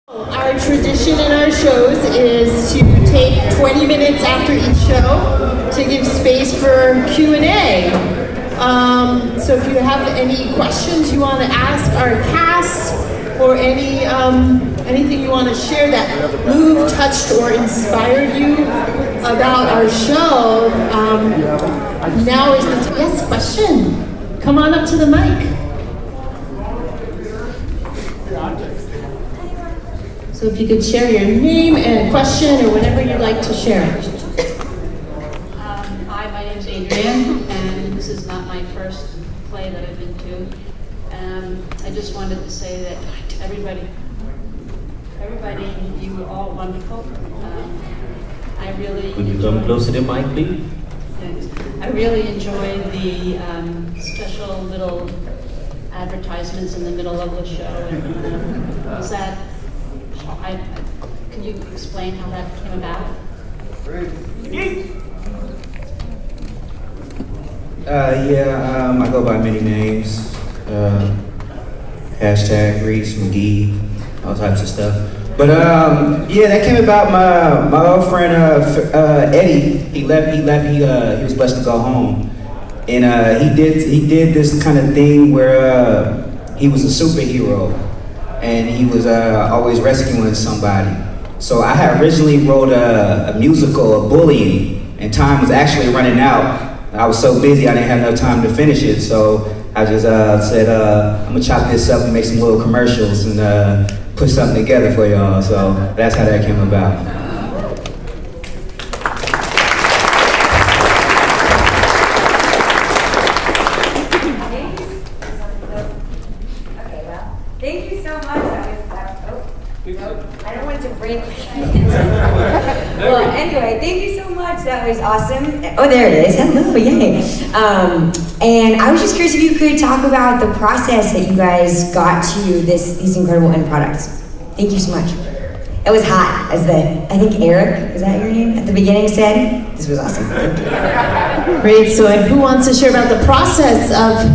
Our tradition in our shows is to take 20 minutes after each show to give space for Q&A. So if you have any questions you want to ask our cast, or anything you want to share that moved, touched, or inspired you about our show, now is the time. Yes, question. Come on up to the mic. So if you could share your name and question or whatever you'd like to share. Hi, my name is Adrienne, and this is not my first play that I've been to. I just wanted to say that everybody, you were all wonderful. I really Could you come closer to the mic, please? I really enjoyed the special little advertisements in the middle of the show. And, was that? Can you explain how that came about? I go by many names. Hashtag Reese McGee, all types of stuff. But that came about. My old friend Eddie. He left. He was blessed to go home, and he did this kind of thing where he was a superhero, and he was always rescuing somebody. So I had originally wrote a musical of bullying, and time was actually running out. I was so busy I didn't have enough time to finish it, so I just said I'm gonna chop this up and make some little commercials and put something together for y'all. So that's how that came about. Okay, well, thank you so much. I don't want to break. Well, anyway, thank you so much. That was awesome. Oh, there it is. Hello, yay. And I was just curious if you could talk about the process that you guys got to these incredible end products. Thank you so much. It was hot, as I think Eric, is that your name, at the beginning said. This was awesome. Great, so who wants to share about the process of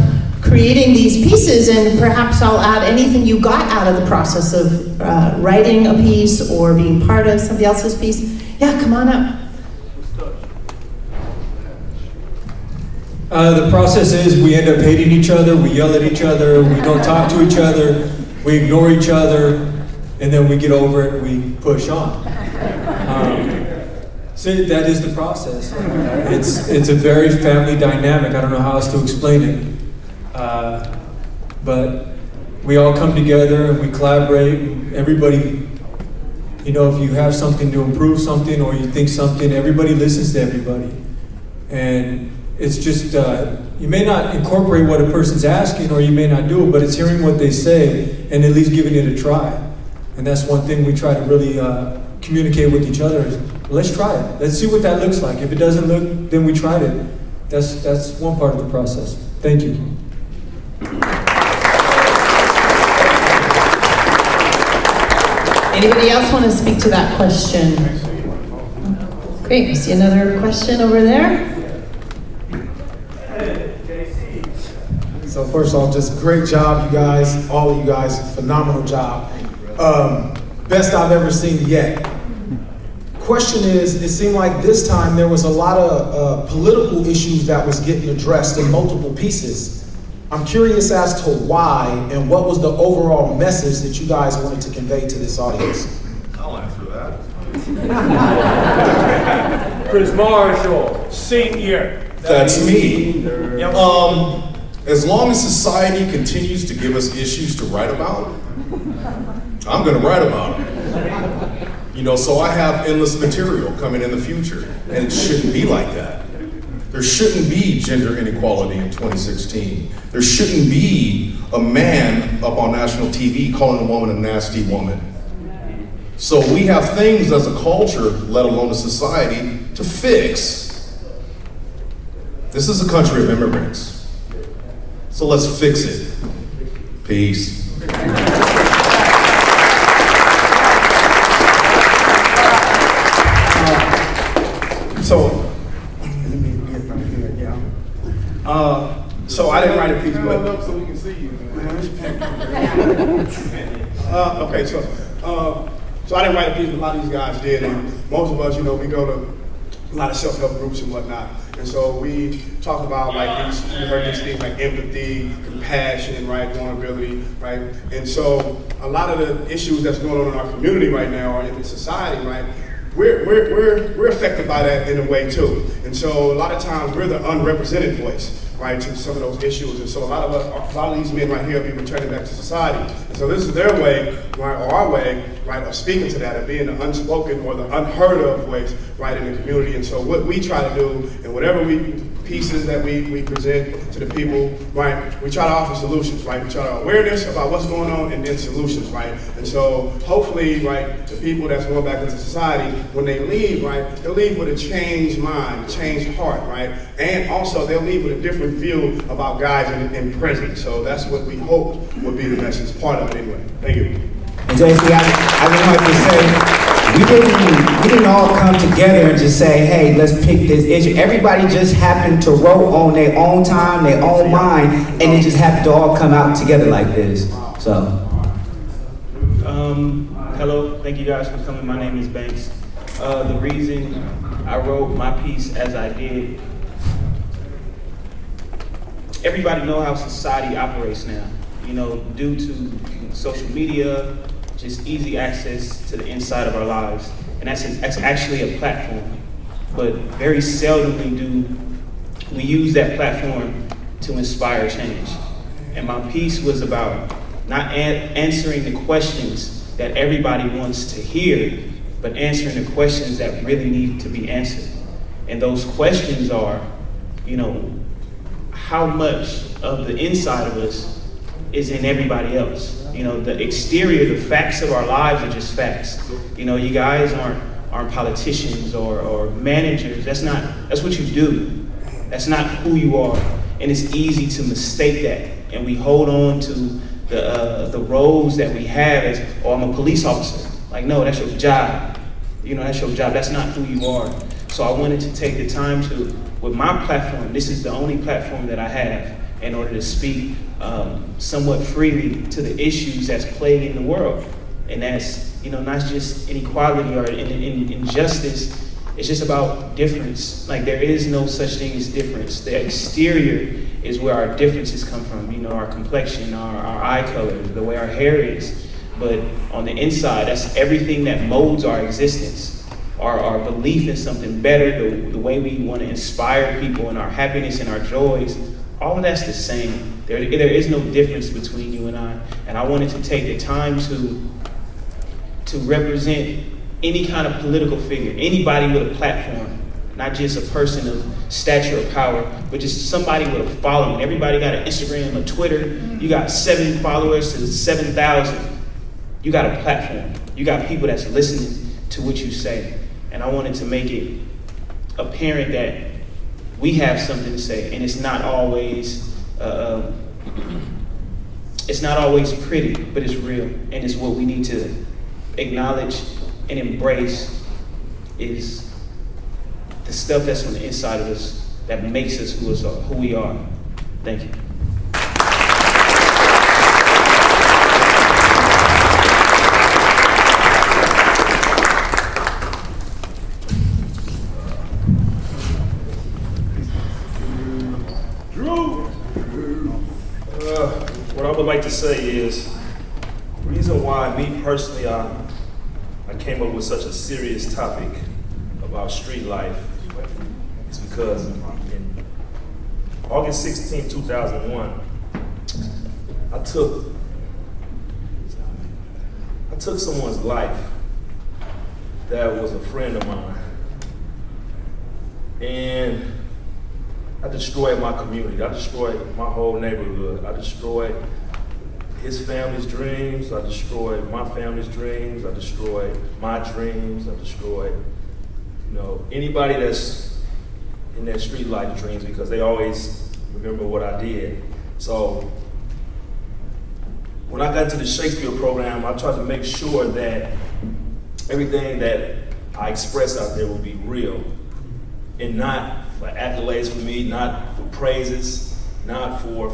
creating these pieces, and perhaps I'll add anything you got out of the process of writing a piece or being part of somebody else's piece. Yeah, come on up. The process is we end up hating each other, we yell at each other, we don't talk to each other, we ignore each other, and then we get over it and we push on. So that is the process. It's a very family dynamic. I don't know how else to explain it. But we all come together and we collaborate. Everybody, if you have something to improve something or you think something, everybody listens to everybody. And it's just, you may not incorporate what a person's asking or you may not do it, but it's hearing what they say and at least giving it a try. And that's one thing we try to really communicate with each other is, let's try it. Let's see what that looks like. If it doesn't look, then we tried it. That's one part of the process. Thank you. Anybody else want to speak to that question? Great, we see another question over there. So first of all, just great job, you guys, all of you guys, phenomenal job. Best I've ever seen yet. Question is, it seemed like this time there was a lot of political issues that was getting addressed in multiple pieces. I'm curious as to why and what was the overall message that you guys wanted to convey to this audience. I'll answer that. Chris Marshall, senior. That's me. As long as society continues to give us issues to write about, I'm going to write about them. So I have endless material coming in the future, and it shouldn't be like that. There shouldn't be gender inequality in 2016. There shouldn't be a man up on national TV calling a woman a nasty woman. So we have things as a culture, let alone a society, to fix. This is a country of immigrants. So let's fix it. Peace. So I didn't write a piece, but up so we can see you. okay, so I didn't write a piece, but a lot of these guys did, and most of us, we go to a lot of self-help groups and whatnot. And so we talk about we heard these things like empathy, compassion, right, vulnerability, right? And so a lot of the issues that's going on in our community right now or in society, right, we're affected by that in a way too. And so a lot of times we're the unrepresented voice, right, to some of those issues. And so a lot of these men right here will be returning back to society. And so this is their way, right, or our way, right, of speaking to that, of being the unspoken or the unheard of voice, right, in the community. And so what we try to do, and whatever pieces that we present to the people, right, we try to offer solutions, right? We try to awareness about what's going on and then solutions, right? And so hopefully, right, the people that's going back into society, when they leave, right, they'll leave with a changed mind, a changed heart, right? And also they'll leave with a different view about guys in prison. So that's what we hope would be the message, part of it anyway. Thank you. And JC, I just wanted to say, we didn't all come together and just say, hey, let's pick this issue. Everybody just happened to wrote on their own time, their own mind, and it just happened to all come out together like this. So. Hello, thank you guys for coming. My name is Banks. The reason I wrote my piece as I did, everybody know how society operates now. Due to social media, just easy access to the inside of our lives. And that's actually a platform. But very seldomly do we use that platform to inspire change. And my piece was about not answering the questions that everybody wants to hear, but answering the questions that really need to be answered. And those questions are, how much of the inside of us is in everybody else? The exterior, the facts of our lives are just facts. You guys aren't politicians or managers. That's what you do. That's not who you are. And it's easy to mistake that. And we hold on to the roles that we have as, I'm a police officer. Like, no, that's your job. That's your job. That's not who you are. So I wanted to take the time to, with my platform, this is the only platform that I have in order to speak somewhat freely to the issues that's plaguing the world. And that's, not just inequality or injustice, it's just about difference. Like, there is no such thing as difference. The exterior is where our differences come from, our complexion, our eye color, the way our hair is. But on the inside, that's everything that molds our existence, our belief in something better, the way we want to inspire people and our happiness and our joys. All of that's the same. There is no difference between you and I. And I wanted to take the time to represent any kind of political figure, anybody with a platform, not just a person of stature or power, but just somebody with a following. Everybody got an Instagram, a Twitter. You got 7 followers to 7,000. You got a platform. You got people that's listening to what you say. And I wanted to make it apparent that we have something to say, and it's not always pretty, but it's real, and it's what we need to acknowledge and embrace is the stuff that's on the inside of us that makes us who we are. Thank you. What I would like to say is, the reason why me personally, I came up with such a serious topic about street life is because in August 16, 2001, I took someone's life that was a friend of mine, and I destroyed my community. I destroyed my whole neighborhood. I destroyed his family's dreams. I destroyed my family's dreams. I destroyed my dreams. I destroyed, anybody that's in their street life dreams, because they always remember what I did. So when I got into the Shakespeare program, I tried to make sure that everything that I express out there will be real and not for accolades from me, not for praises, not for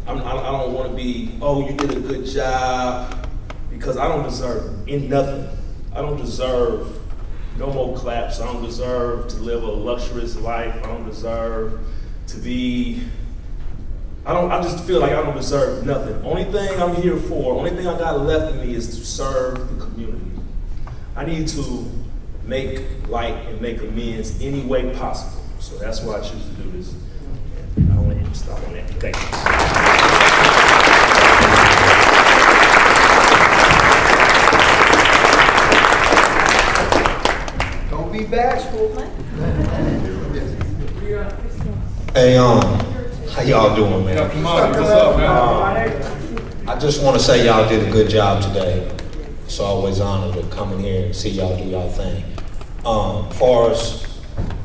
I don't want to be, oh, you did a good job, because I don't deserve nothing. I don't deserve no more claps. I don't deserve to live a luxurious life. I don't deserve to be, I just feel like I don't deserve nothing. Only thing I'm here for, only thing I got left in me is to serve the community. I need to make light and make amends any way possible. So that's why I choose to do this. I don't want to stop on that. Thank you. Don't be bashful. Hey, how y'all doing, man? What's up, man? I just want to say y'all did a good job today. It's always an honor to come in here and see y'all do y'all thing. Far as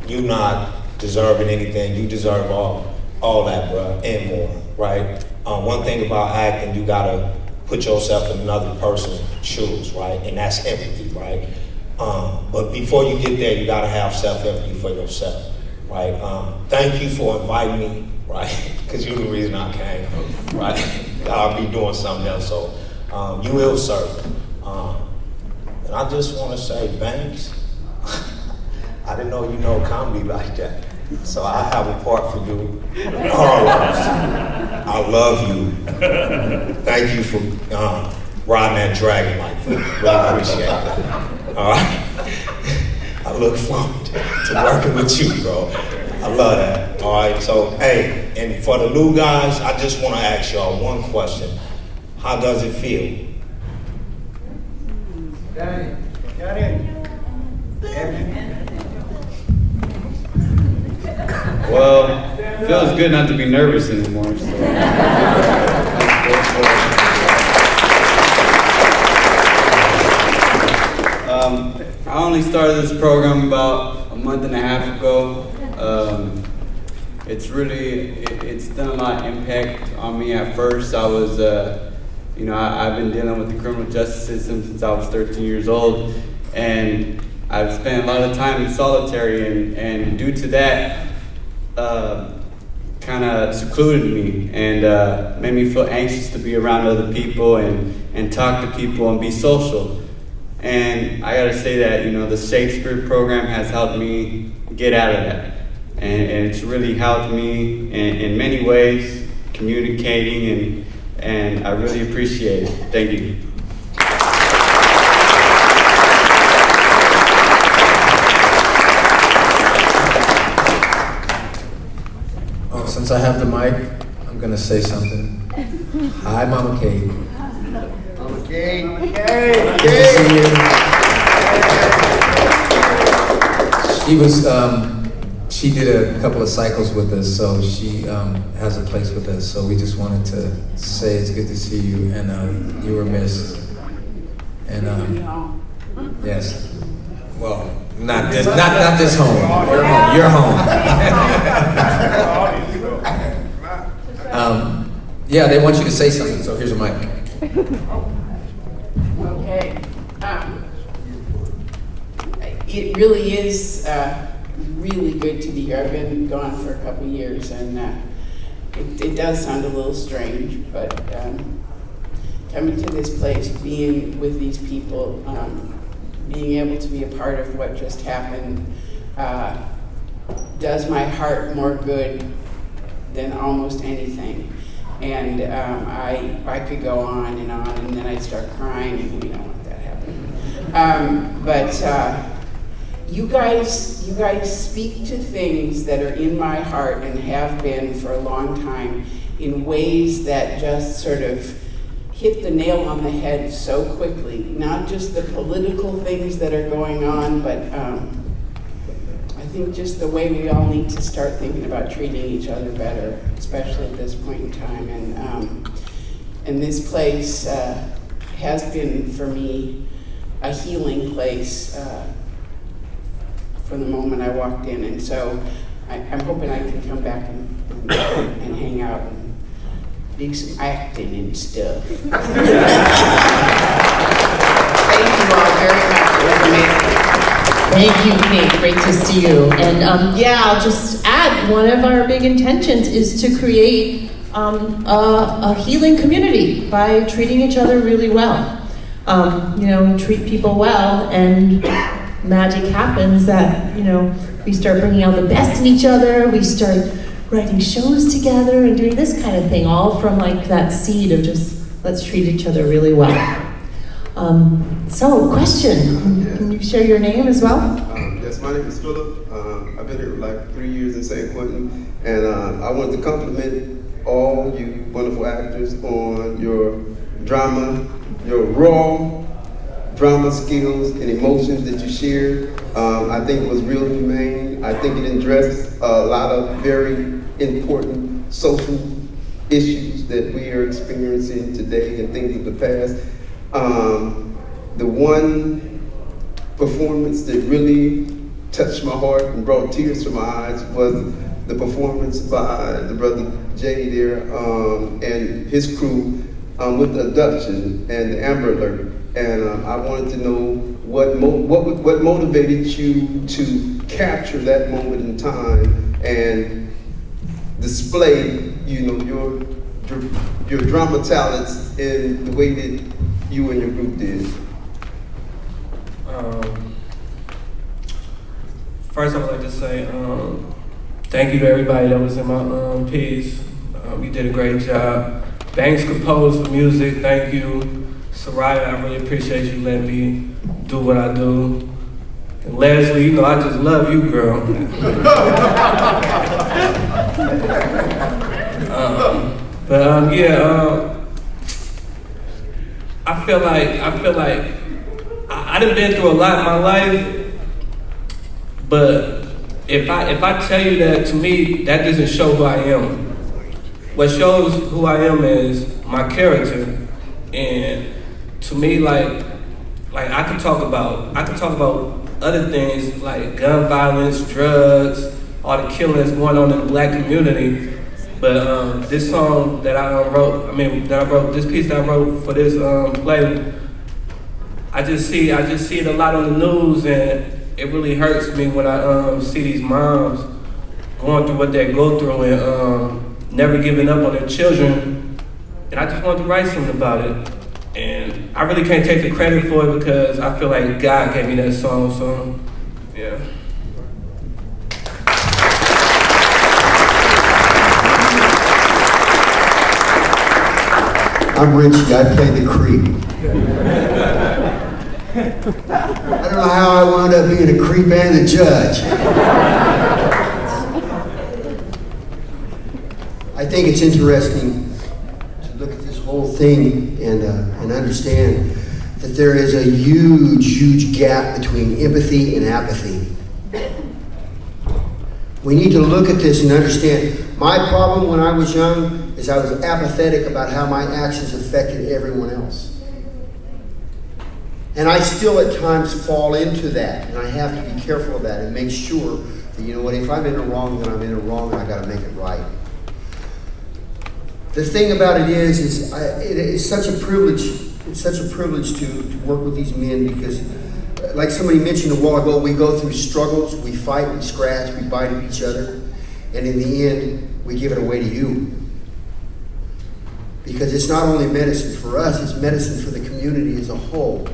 you not deserving anything, you deserve all that, bruh, and more, right? One thing about acting, you gotta put yourself in another person's shoes, right? And that's empathy, right? But before you get there, you gotta have self-empathy for yourself, right? Thank you for inviting me, right? Because you're the reason I came, right? I'll be doing something else, so you will serve. And I just want to say, Banks, I didn't know you know comedy like that. So I have a part for you. Carlos, I love you. Thank you for riding that dragon like that. Really appreciate it. All right? I look forward to working with you, bro. I love that. All right, so, hey, and for the new guys, I just want to ask y'all one question. How does it feel? Got it. Well, it feels good not to be nervous anymore. So. I only started this program about a month and a half ago. It's done a lot of impact on me. At first, I was, I've been dealing with the criminal justice system since I was 13 years old, and I've spent a lot of time in solitary, and due to that, kind of secluded me and made me feel anxious to be around other people and talk to people and be social. And I gotta say that, the Safe Spirit program has helped me get out of that. And it's really helped me in many ways, communicating, and I really appreciate it. Thank you. Since I have the mic, I'm gonna say something. Hi, Mama Kate. Mama Kate. Good to see you. She did a couple of cycles with us, so she has a place with us. So we just wanted to say it's good to see you, and you were missed. And yes, well, not this home. You're home. Yeah, they want you to say something. So here's a mic. Okay. It really is really good to be here. I've been gone for a couple of years, and it does sound a little strange, but coming to this place, being with these people, being able to be a part of what just happened does my heart more good than almost anything. And I could go on, and then I'd start crying, and we don't want that happening. But you guys speak to things that are in my heart and have been for a long time in ways that just sort of hit the nail on the head so quickly. Not just the political things that are going on, but I think just the way we all need to start thinking about treating each other better, especially at this point in time. And this place has been, for me, a healing place from the moment I walked in. And so I'm hoping I can come back and hang out and do some acting and stuff. Thank you all very much. It was amazing. Thank you, Kate. Great to see you. And yeah, I'll just add, one of our big intentions is to create a healing community by treating each other really well. Treat people well, and magic happens that, we start bringing out the best in each other, we start writing shows together and doing this kind of thing, all from like that seed of just, let's treat each other really well. So, question, can you share your name as well? Yes, my name is Philip. I've been here like 3 years in San Quentin, and I wanted to compliment all you wonderful actors on your drama, your raw drama skills and emotions that you shared. I think it was real humane. I think it addressed a lot of very important social issues that we are experiencing today and things of the past. The one performance that really touched my heart and brought tears to my eyes was the performance by the brother Jay there and his crew with the abduction and the Amber Alert. And I wanted to know what motivated you to capture that moment in time and display, your drama talents in the way that you and your group did. First, I would like to say thank you to everybody that was in my piece. You did a great job. Banks composed the music. Thank you. Soraya, I really appreciate you letting me do what I do. And Leslie, I just love you, girl. I feel like I done been through a lot in my life, but if I tell you that, to me, that doesn't show who I am. What shows who I am is my character, and to me, like I could talk about other things like gun violence, drugs, all the killing that's going on in the black community. But this song that I wrote, this piece that I wrote for this play, I just see it a lot on the news, and it really hurts me when I see these moms going through what they go through and never giving up on their children. And I just wanted to write something about it. And I really can't take the credit for it because I feel like God gave me that song, so yeah. I'm Richie, I play the creep. I don't know how I wound up being a creep and a judge. I think it's interesting to look at this whole thing and understand that there is a huge gap between empathy and apathy. We need to look at this and understand. My problem when I was young is I was apathetic about how my actions affected everyone else. And I still at times fall into that, and I have to be careful of that and make sure that, if I'm in the wrong, then I'm in the wrong, and I got to make it right. The thing about it is it's such a privilege. It's such a privilege to work with these men because, like somebody mentioned a while ago, we go through struggles, we fight, we scratch, we bite at each other, and in the end, we give it away to you. Because it's not only medicine for us, it's medicine for the community as a whole.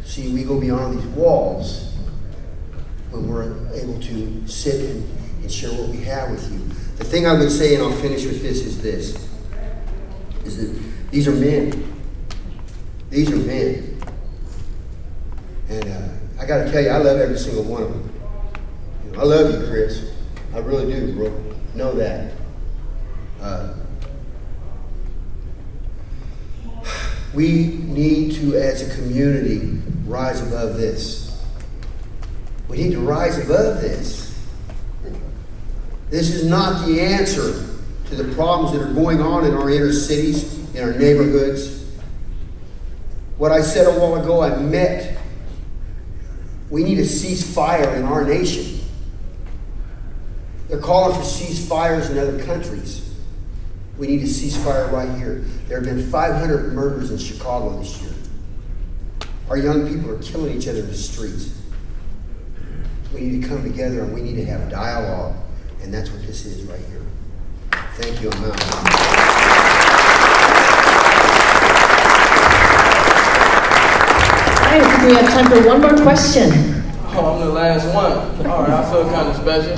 See, we go beyond these walls when we're able to sit and share what we have with you. The thing I would say, and I'll finish with this, is that these are men. These are men. And I got to tell you, I love every single one of them. I love you, Chris. I really do, bro. Know that. We need to, as a community, rise above this. We need to rise above this. This is not the answer to the problems that are going on in our inner cities, in our neighborhoods. What I said a while ago, we need a ceasefire in our nation. They're calling for ceasefires in other countries. We need a ceasefire right here. There have been 500 murders in Chicago this year. Our young people are killing each other in the streets. We need to come together and we need to have dialogue, and that's what this is right here. Thank you. I'm out. I think we have time for one more question. Oh, I'm the last one. All right, I feel kind of special.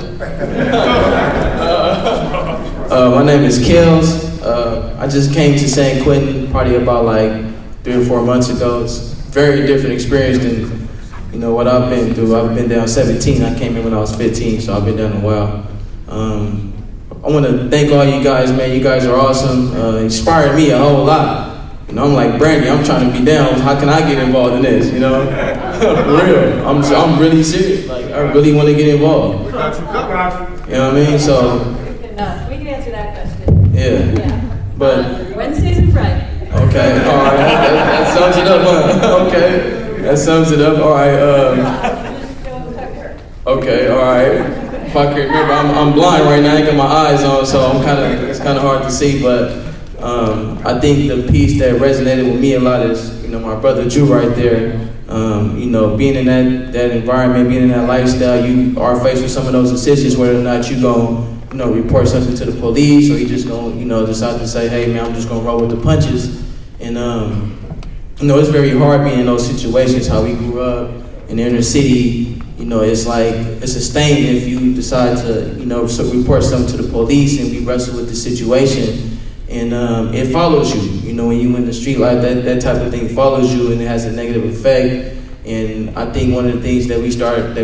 My name is Kills. I just came to San Quentin probably about like 3 or 4 months ago. It's a very different experience than what I've been through. I've been down 17. I came in when I was 15, so I've been down a while. I want to thank all you guys, man. You guys are awesome. Inspired me a whole lot. I'm like, Brandy, I'm trying to be down. How can I get involved in this, For real. I'm really serious. Like, I really want to get involved. We got you covered. You know what I mean? So, We can answer that question. yeah. But, Wednesdays and Fridays. okay, all right. That sums it up, huh? Okay. That sums it up. All right. Okay, all right. If I can remember, I'm blind right now. I ain't got my eyes on, so it's kind of hard to see, but I think the piece that resonated with me a lot is, my brother Drew right there. Being in that environment, being in that lifestyle, you are faced with some of those decisions whether or not you gonna, report something to the police, or you just gonna, decide to say, hey man, I'm just gonna roll with the punches. And it's very hard being in those situations. How we grew up in the inner city, it's like it's a stain if you decide to, report something to the police and we wrestle with the situation. And it follows you, when you in the street like that type of thing follows you, and it has a negative effect. And I think one of the things that we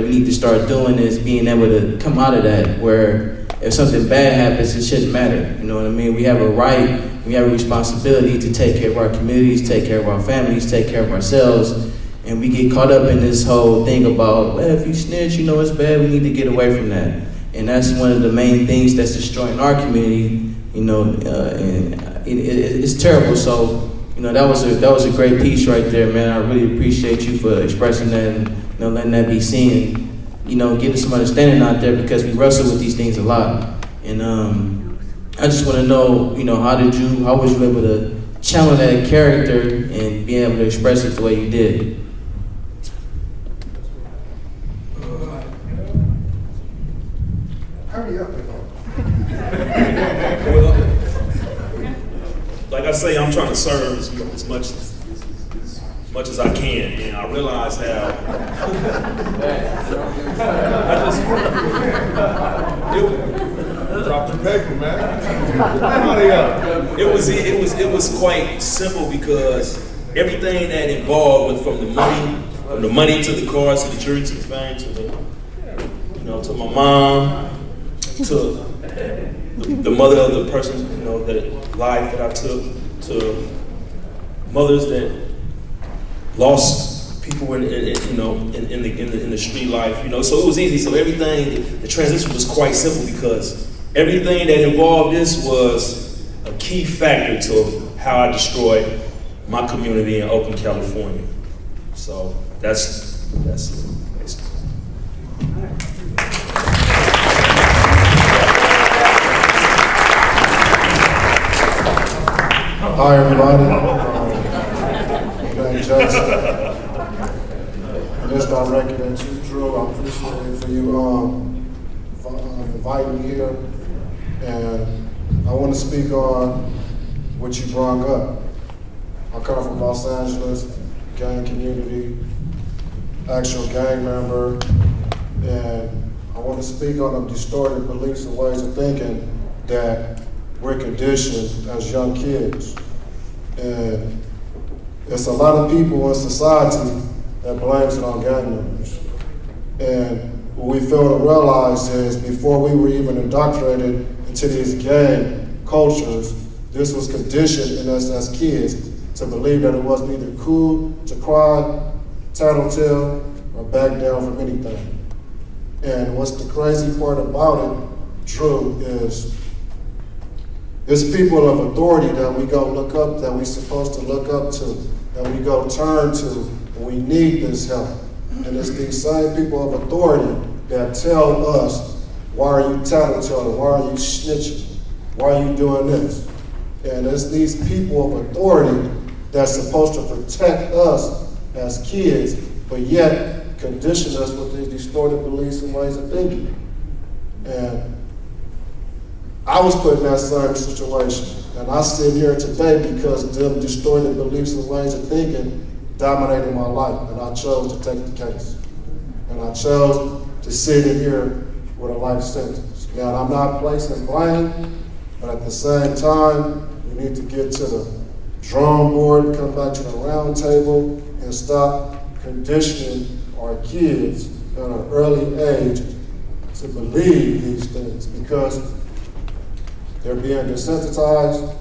need to start doing is being able to come out of that, where if something bad happens, it shouldn't matter. You know what I mean? We have a right, we have a responsibility to take care of our communities, take care of our families, take care of ourselves. And we get caught up in this whole thing about, well, if you snitch, it's bad, we need to get away from that. And that's one of the main things that's destroying our community. And it's terrible. So, that was a great piece right there, man. I really appreciate you for expressing that and letting that be seen. And getting some understanding out there, because we wrestle with these things a lot. And I just want to know, how was you able to channel that character and being able to express it the way you did? Hurry up. Well, like I say, I'm trying to serve as much as I can, and I realize how Drop the paper, man. It was quite simple, because everything that involved went from the money to the cars, to the jewelry, to the fame, to to my mom, to the mother of the person, that life that I took, to mothers that lost people in the street life, So it was easy. So everything, the transition was quite simple, because everything that involved this was a key factor to how I destroyed my community in Oakland, California. So that's it. Hi, everybody. Ben Jackson. And this directed at you, Drew. I appreciate it for you inviting me here. And I want to speak on what you brought up. I come from Los Angeles, gang community, actual gang member, and I want to speak on the distorted beliefs and ways of thinking that we're conditioned as young kids. And there's a lot of people in society that blames it on gang members. And what we fail to realize is, before we were even indoctrinated into these gang cultures, this was conditioned in us as kids to believe that it was neither cool to cry, tattletale, or back down from anything. And what's the crazy part about it, Drew, is there's people of authority that we go look up, that we're supposed to look up to, that we go turn to when we need this help. And it's these same people of authority that tell us, why are you tattletelling? Why are you snitching? Why are you doing this? And it's these people of authority that's supposed to protect us as kids, but yet condition us with these distorted beliefs and ways of thinking. And I was put in that same situation. And I sit here today because them distorted beliefs and ways of thinking dominated my life. And I chose to take the case. And I chose to sit in here with a life sentence. Now, I'm not placing blame, but at the same time, we need to get to the drawing board, come back to the round table, and stop conditioning our kids at an early age to believe these things, because they're being desensitized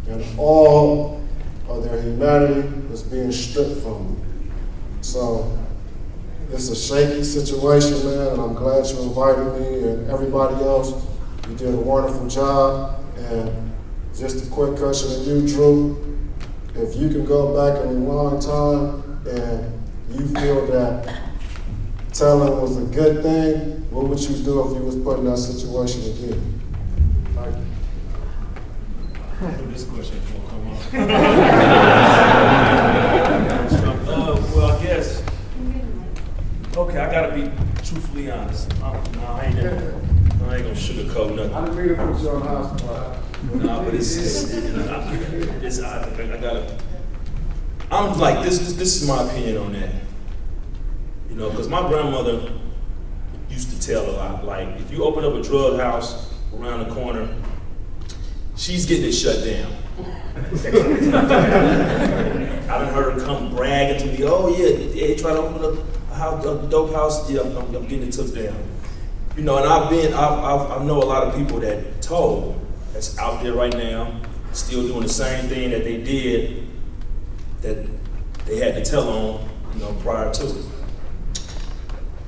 and all of their humanity is being stripped from them. So it's a shaky situation, man, and I'm glad you invited me and everybody else. You did a wonderful job. And just a quick question to you, Drew. If you can go back in a long time and you feel that telling was a good thing, what would you do if you was put in that situation again? Thank you. This question won't come up. Well, I guess. Okay, I gotta be truthfully honest. I ain't gonna sugarcoat nothing. I didn't mean to put you on the hot spot. No, but I'm like, this is my opinion on that. You know, because my grandmother used to tell a lot, like, if you open up a drug house around the corner, she's getting it shut down. I done heard her come bragging to me, oh yeah, they try to open up a dope house, yeah, I'm getting it took down. You know, and I know a lot of people that told, that's out there right now, still doing the same thing that they did, that they had to tell on, you know, prior to it.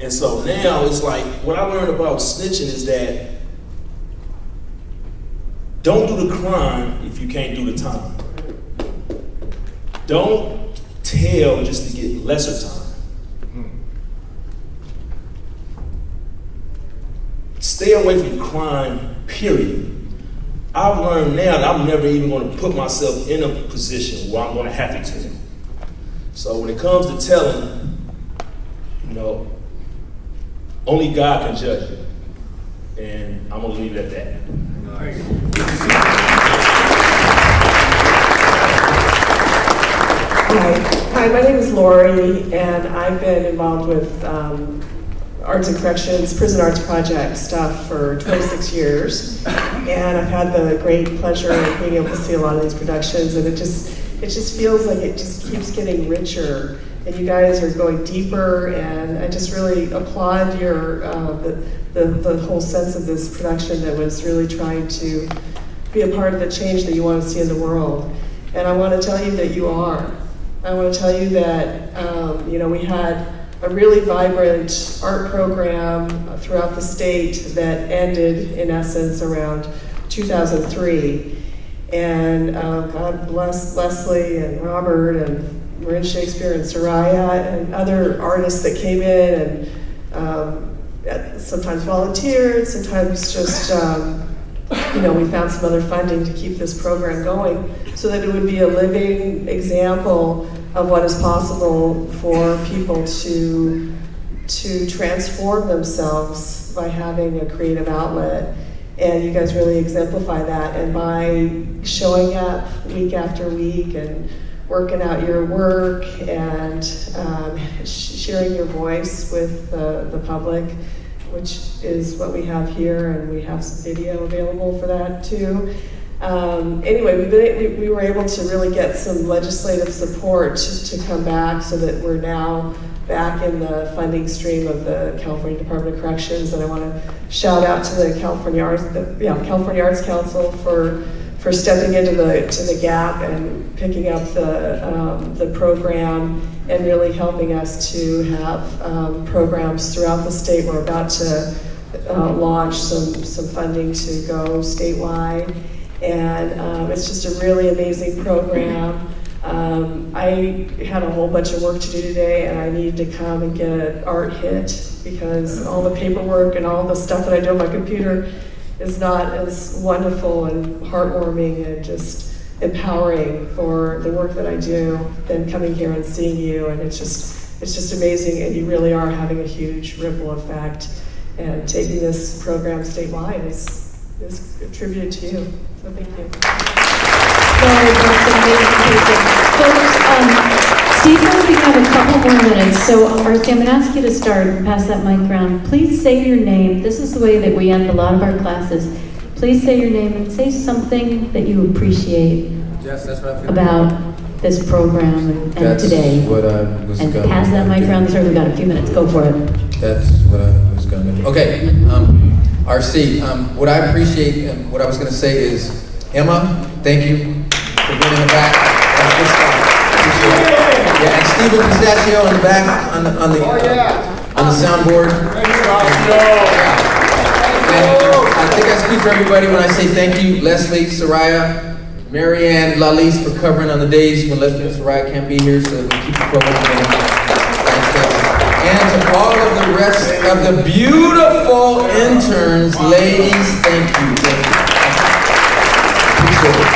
And so now it's like, what I learned about snitching is that don't do the crime if you can't do the time. Don't tell just to get lesser time. Stay away from crime, period. I've learned now that I'm never even going to put myself in a position where I'm going to have to tell. So when it comes to telling, you know, only God can judge it. And I'm going to leave it at that. Hi, my name is Lori, and I've been involved with Arts and Corrections, Prison Arts Project stuff for 26 years. And I've had the great pleasure of being able to see a lot of these productions, and it just feels like it just keeps getting richer. And you guys are going deeper, and I just really applaud your the whole sense of this production that was really trying to be a part of the change that you want to see in the world. And I want to tell you that you are. I want to tell you that you know, we had a really vibrant art program throughout the state that ended, in essence, around 2003. And God bless Leslie and Robert and Marin Shakespeare and Soraya and other artists that came in and sometimes volunteered, sometimes just, you know, we found some other funding to keep this program going so that it would be a living example of what is possible for people to transform themselves by having a creative outlet. And you guys really exemplify that. And by showing up week after week and working out your work and sharing your voice with the public, which is what we have here, and we have some video available for that too. Anyway, we were able to really get some legislative support to come back so that we're now back in the funding stream of the California Department of Corrections. And I want to shout out to the California Arts Council for stepping into the gap and picking up the program and really helping us to have programs throughout the state. We're about to launch some funding to go statewide. And it's just a really amazing program. I had a whole bunch of work to do today, and I needed to come and get an art hit because all the paperwork and all the stuff that I do on my computer is not as wonderful and heartwarming and just empowering for the work that I do than coming here and seeing you. And it's just amazing, and you really are having a huge ripple effect. And taking this program statewide is attributed to you. So thank you. Steve, we have a couple more minutes, so Archie, I'm going to ask you to start and pass that mic around. Please say your name. This is the way that we end a lot of our classes. Please say your name and say something that you appreciate about this program and today. What I was and gonna pass that mic do. around the room. We've got a few minutes. Go for it. That's what I was going to do. Okay, RC, what I appreciate and what I was going to say is, Emma, thank you for being in the back. Yeah, and Stephen Pistachio in the back on the soundboard. And I think I speak for everybody when I say thank you, Leslie, Soraya, Marianne, Lalise for covering on the days when Leslie and Soraya can't be here, so we keep the program going. And to all of the rest of the beautiful interns, ladies, thank you. Appreciate it.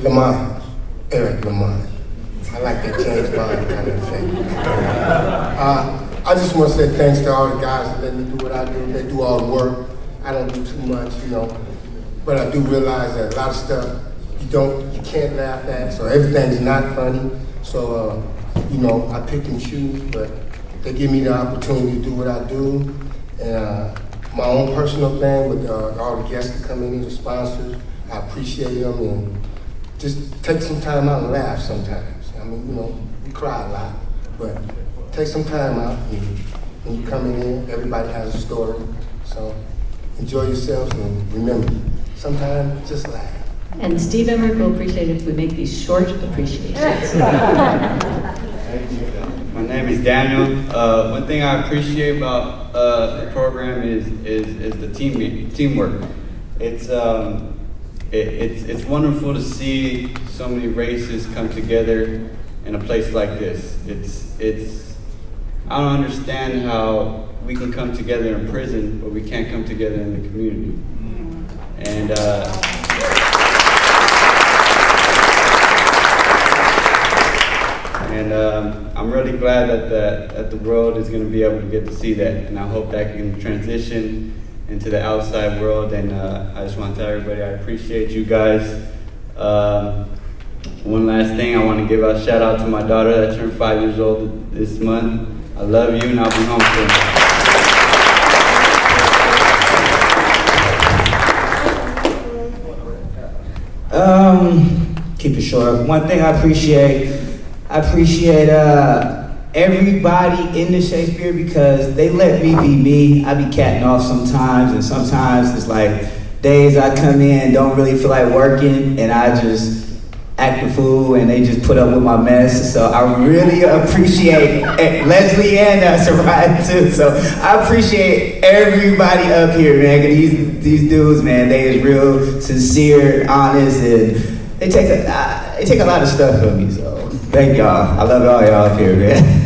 Lamont, Eric Lamont. I like that James Bond kind of thing. I just want to say thanks to all the guys that let me do what I do. They do all the work. I don't do too much, but I do realize that a lot of stuff you can't laugh at, so everything's not funny. So, I pick and choose, but they give me the opportunity to do what I do. And my own personal thing with all the guests that come in, the sponsors, I appreciate them, and just take some time out and laugh sometimes. I mean, we cry a lot, but take some time out. And when you come in here, everybody has a story. So enjoy yourselves, and remember, sometimes just laugh. And Steve Emmerich will appreciate it if we make these short appreciations. My name is Daniel. One thing I appreciate about the program is the teamwork. It's wonderful to see so many races come together in a place like this. I don't understand how we can come together in prison, but we can't come together in the community. And I'm really glad that the world is going to be able to get to see that, and I hope that can transition into the outside world. And I just want to tell everybody I appreciate you guys. One last thing, I want to give a shout out to my daughter that turned 5 years old this month. I love you, and I'll be home soon. Keep it short. One thing I appreciate everybody in the Shakespeare, because they let me be me. I be catting off sometimes, and sometimes it's like days I come in, don't really feel like working, and I just act a fool, and they just put up with my mess. So I really appreciate Leslie and Soraya too. So I appreciate everybody up here, man. These dudes, man, they is real sincere, honest, and they take a lot of stuff from me. So thank y'all. I love all y'all up here, man.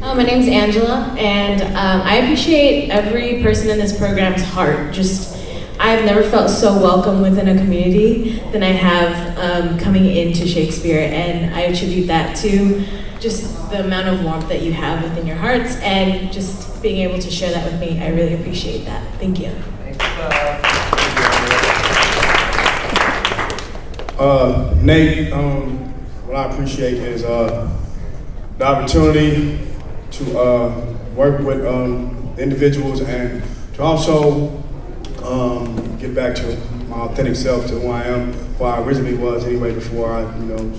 My name's Angela, and I appreciate every person in this program's heart. I've never felt so welcome within a community than I have coming into Shakespeare, and I attribute that to just the amount of warmth that you have within your hearts, and just being able to share that with me. I really appreciate that. Thank you. Nate, what I appreciate is the opportunity to work with individuals, and to also get back to my authentic self, to who I am, who I originally was anyway before I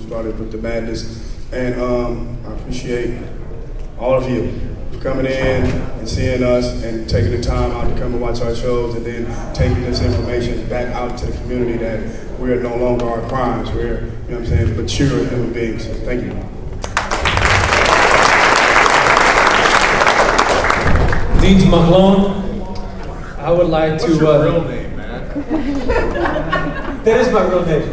started with the madness. And I appreciate all of you for coming in and seeing us and taking the time out to come and watch our shows, and then taking this information back out to the community that we're no longer our crimes. We're, mature human beings. So thank you. Dean McClone, I would like to. What's your real name, man? That is my real name.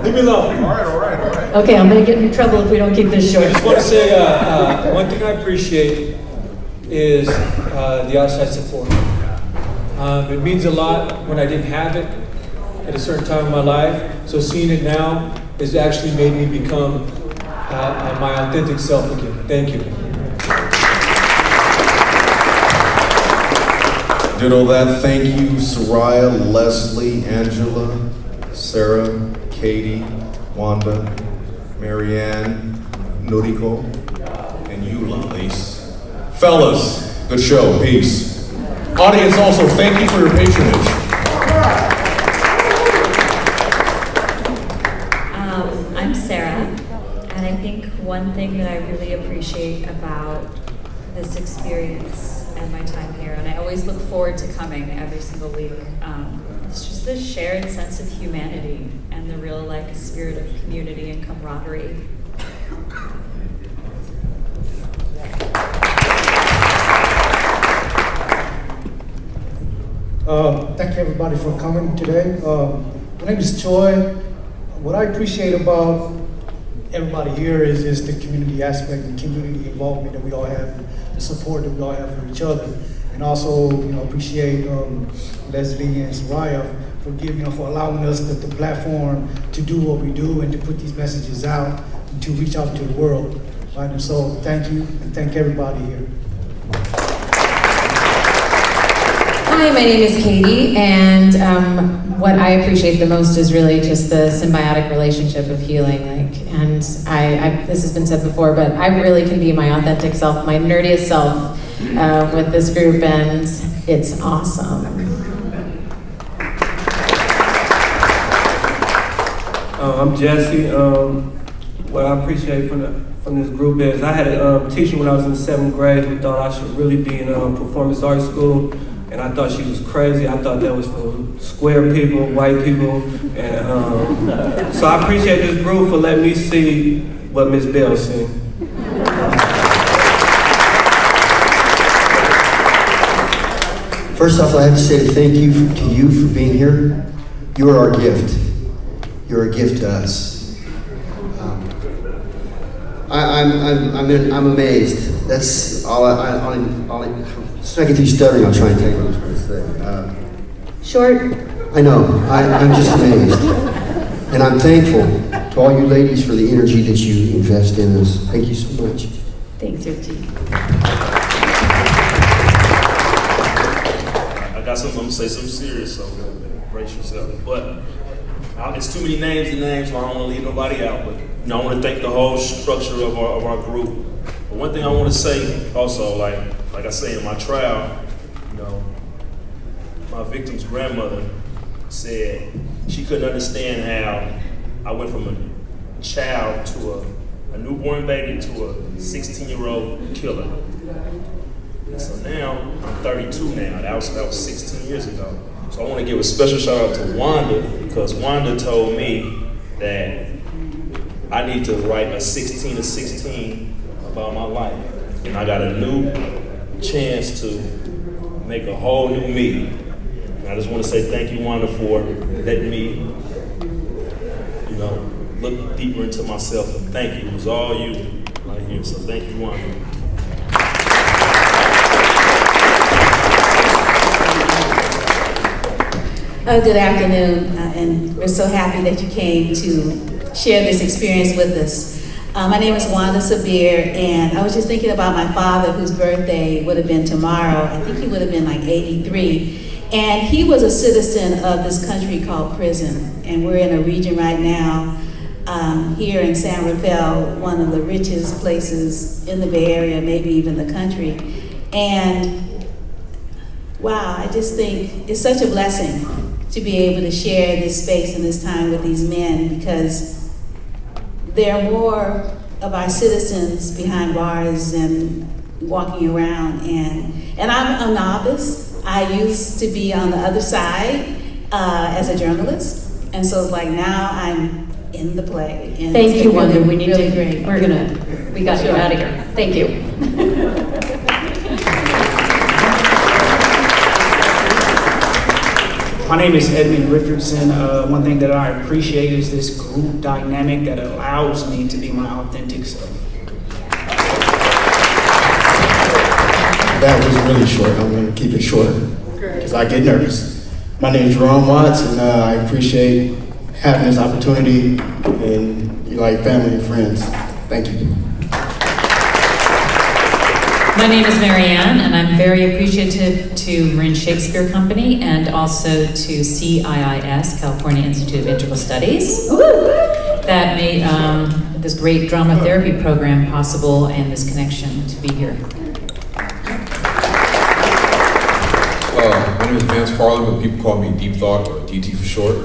Leave me alone. All right. Okay, I'm going to get in trouble if we don't keep this short. I just want to say one thing I appreciate is the outside support. It means a lot when I didn't have it at a certain time in my life. So seeing it now has actually made me become my authentic self again. Thank you. Ditto that. Thank you, Soraya, Leslie, Angela, Sarah, Katie, Wanda, Marianne, Noriko, and you, Lalise. Fellas, good show. Peace. Audience, also, thank you for your patronage. I'm Sarah, and I think one thing that I really appreciate about this experience and my time here, and I always look forward to coming every single week, it's just this shared sense of humanity and the real spirit of community and camaraderie. Thank you everybody for coming today. My name is Choi. What I appreciate about everybody here is the community aspect and community involvement that we all have, the support that we all have for each other. And also, appreciate Leslie and Soraya for allowing us the platform to do what we do and to put these messages out and to reach out to the world. Right? And so thank you, and thank everybody here. Hi, my name is Katie, and what I appreciate the most is really just the symbiotic relationship of healing. And this has been said before, but I really can be my authentic self, my nerdiest self with this group, and it's awesome. I'm Jesse. What I appreciate from this group is I had a teacher when I was in the 7th grade who thought I should really be in performance arts school. And I thought she was crazy. I thought that was for square people, white people. And so I appreciate this group for letting me see what Miss Bell seen. First off, I have to say thank you to you for being here. You are our gift. You're a gift to us. I'm amazed. That's all so I get through stuttering, I'll try and tell you what I was going to say. Short. I know, I'm just amazed. And I'm thankful to all you ladies for the energy that you invest in us. Thank you so much. Thanks, Richie. I got something, I'm gonna say something serious, so brace yourself. But it's too many names and names, so I don't wanna leave nobody out. But I wanna thank the whole structure of our group. But one thing I wanna say also, like I say in my trial, my victim's grandmother said she couldn't understand how I went from a child to a newborn baby to a 16-year-old killer. And so now I'm 32 now. That was 16 years ago. So I want to give a special shout out to Wanda, because Wanda told me that I need to write a 16 to 16 about my life. And I got a new chance to make a whole new me. And I just want to say thank you, Wanda, for letting me, look deeper into myself. And thank you. It was all you right here. So thank you, Wanda. Good afternoon, and we're so happy that you came to share this experience with us. My name is Wanda Sabir, and I was just thinking about my father, whose birthday would have been tomorrow. I think he would have been like 83. And he was a citizen of this country called prison. And we're in a region right now, here in San Rafael, one of the richest places in the Bay Area, maybe even the country. And wow, I just think it's such a blessing to be able to share this space and this time with these men, because there are more of our citizens behind bars and walking around. And I'm a novice. I used to be on the other side as a journalist. And so it's like now I'm in the play. And Thank you, Wanda. really, We need really to, great. we got you out of here. Thank you. My name is Edmund Richardson. One thing that I appreciate is this group dynamic that allows me to be my authentic self. That was really short. I'm going to keep it short because I get nervous. My name is Jerome Watts, and I appreciate having this opportunity, and you like family and friends. Thank you. My name is Marianne, and I'm very appreciative to Marin Shakespeare Company and also to CIIS, California Institute of Integral Studies, that made this great drama therapy program possible and this connection to be here. My name is Vance Farley, but people call me Deep Thought, or DT for short.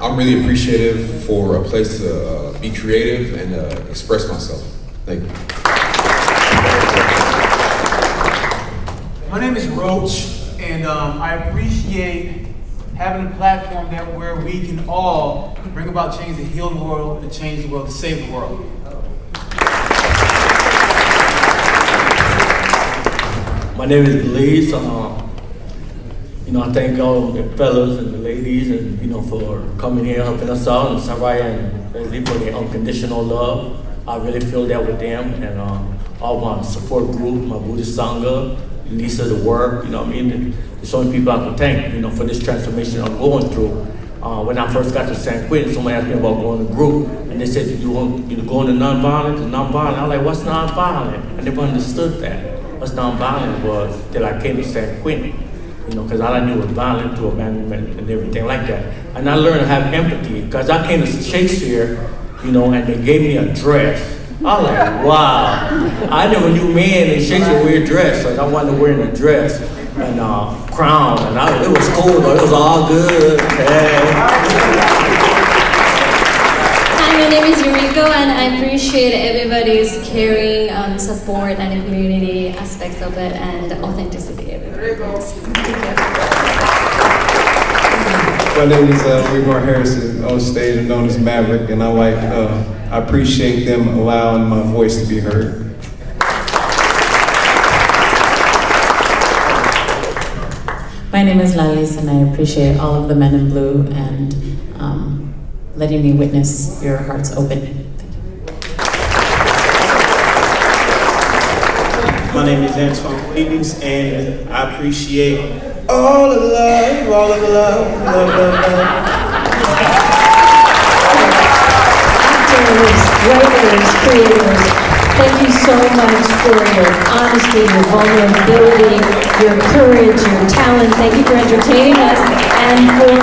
I'm really appreciative for a place to be creative and express myself. Thank you. My name is Roach, and I appreciate having a platform that where we can all bring about change to heal the world, to change the world, to save the world. My name is Blaze. I thank all the fellas and the ladies, and for coming here, helping us out, and Saraya and Leslie for their unconditional love. I really feel that with them, and all my support group, my Buddhist Sangha, Lisa, the work. There's so many people I can thank, for this transformation I'm going through. When I first got to San Quentin, someone asked me about going to group, and they said, you going to nonviolent? And nonviolent. I was like, what's nonviolent? I never understood that. What's nonviolent was till I came to San Quentin. Because all I knew was violence to abandonment and everything like that. And I learned to have empathy, because I came to Shakespeare, and they gave me a dress. I was like, wow. I never knew men in Shakespeare wear dress, so I wanted to wear a dress and crown, and it was cool, but it was all good. Hi, my name is Yuriko, and I appreciate everybody's caring, support, and the community aspects of it, and the authenticity of it. My name is Weimar Harrison, on stage and known as Maverick, and I appreciate them allowing my voice to be heard. My name is Lalis, and I appreciate all of the men in blue and letting me witness your hearts open. My name is Antoine Williams, and I appreciate all of the love, all of the love, love. Writers, creators, thank you so much for your honesty, your vulnerability, your courage, your talent. Thank you for entertaining us and for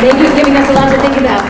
maybe giving us a lot to think about.